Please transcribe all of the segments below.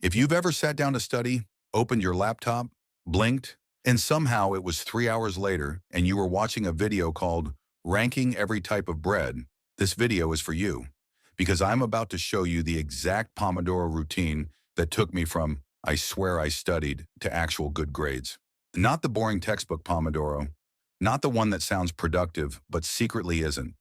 If you've ever sat down to study, opened your laptop, blinked, and somehow it was 3 hours later and you were watching a video called Ranking Every Type of Bread, this video is for you. Because I'm about to show you the exact Pomodoro routine that took me from I swear I studied to actual good grades. Not the boring textbook Pomodoro, not the one that sounds productive but secretly isn't.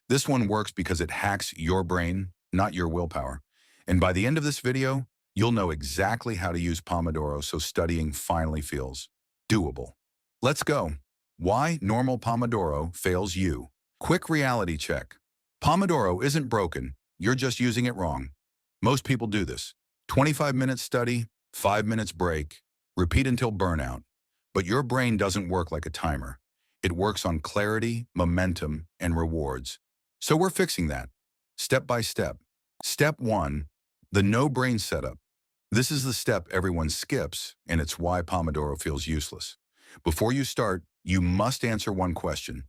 This one works because it hacks your brain, not your willpower. And by the end of this video, you'll know exactly how to use Pomodoro so studying finally feels doable. Let's go. Why normal Pomodoro fails you. Quick reality check. Pomodoro isn't broken, you're just using it wrong. Most people do this. 25 minutes study, 5 minutes break, repeat until burnout. But your brain doesn't work like a timer. It works on clarity, momentum, and rewards. So we're fixing that, step by step. Step 1, the no-brain setup. This is the step everyone skips, and it's why Pomodoro feels useless. Before you start, you must answer one question.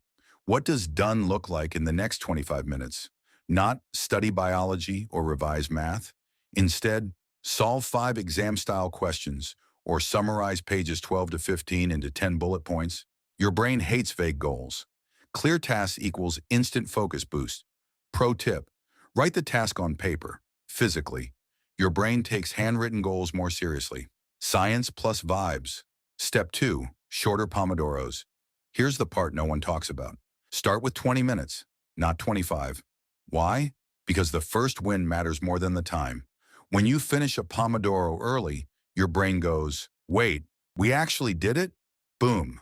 What does done look like in the next 25 minutes? Not study biology or revise math. Instead, solve 5 exam-style questions or summarize pages 12 to 15 into 10 bullet points. Your brain hates vague goals. Clear tasks equals instant focus boost. Pro tip, write the task on paper, physically. Your brain takes handwritten goals more seriously. Science plus vibes. Step 2, shorter Pomodoros. Here's the part no one talks about. Start with 20 minutes, not 25. Why? Because the first win matters more than the time. When you finish a Pomodoro early, your brain goes, wait, we actually did it? Boom.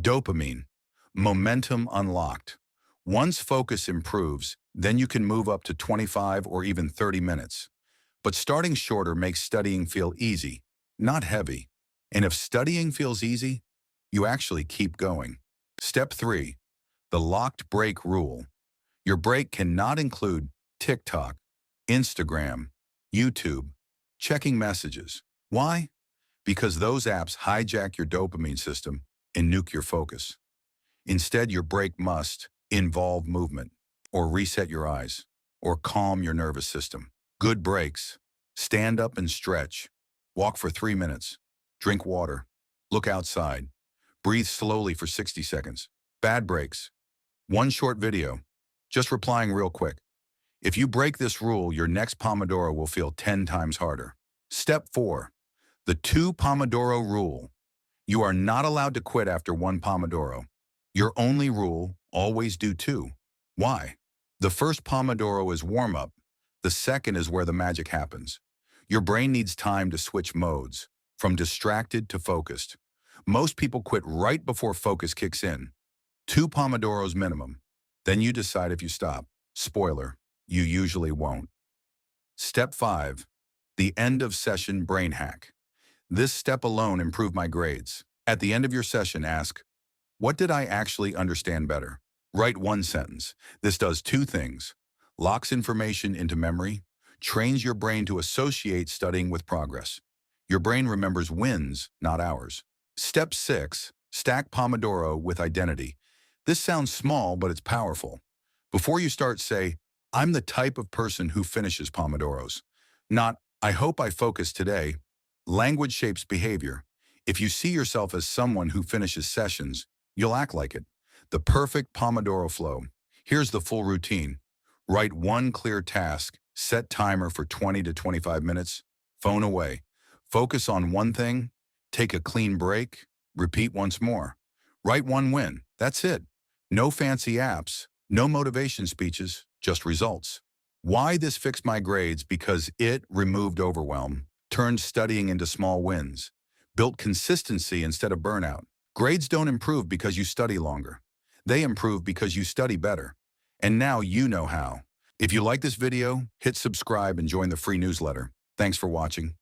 Dopamine. Momentum unlocked. Once focus improves, then you can move up to 25 or even 30 minutes. But starting shorter makes studying feel easy, not heavy. And if studying feels easy, you actually keep going. Step 3, the locked break rule. Your break cannot include TikTok, Instagram, YouTube, checking messages. Why? Because those apps hijack your dopamine system and nuke your focus. Instead, your break must involve movement, or reset your eyes, or calm your nervous system. Good breaks. Stand up and stretch. Walk for 3 minutes. Drink water. Look outside. Breathe slowly for 60 seconds. Bad breaks. One short video. Just replying real quick. If you break this rule, your next Pomodoro will feel 10 times harder. Step 4, the 2 Pomodoro Rule. You are not allowed to quit after 1 Pomodoro. Your only rule, always do 2. Why? The first Pomodoro is warm-up. The second is where the magic happens. Your brain needs time to switch modes, from distracted to focused. Most people quit right before focus kicks in. 2 Pomodoros minimum. Then you decide if you stop. Spoiler, you usually won't. Step 5, the end of session brain hack. This step alone improved my grades. At the end of your session, ask, what did I actually understand better? Write 1 sentence. This does 2 things. Locks information into memory, trains your brain to associate studying with progress. Your brain remembers wins, not hours. Step 6, stack Pomodoro with identity. This sounds small, but it's powerful. Before you start, say, I'm the type of person who finishes Pomodoros. Not, I hope I focus today. Language shapes behavior. If you see yourself as someone who finishes sessions, you'll act like it. The perfect Pomodoro flow. Here's the full routine. Write 1 clear task, set timer for 20 to 25 minutes, phone away. Focus on 1 thing, take a clean break, repeat once more. Write 1 win, that's it. No fancy apps, no motivation speeches, just results. Why this fixed my grades? Because it removed overwhelm, turned studying into small wins, built consistency instead of burnout. Grades don't improve because you study longer. They improve because you study better. And now you know how. If you like this video, hit subscribe and join the free newsletter. Thanks for watching.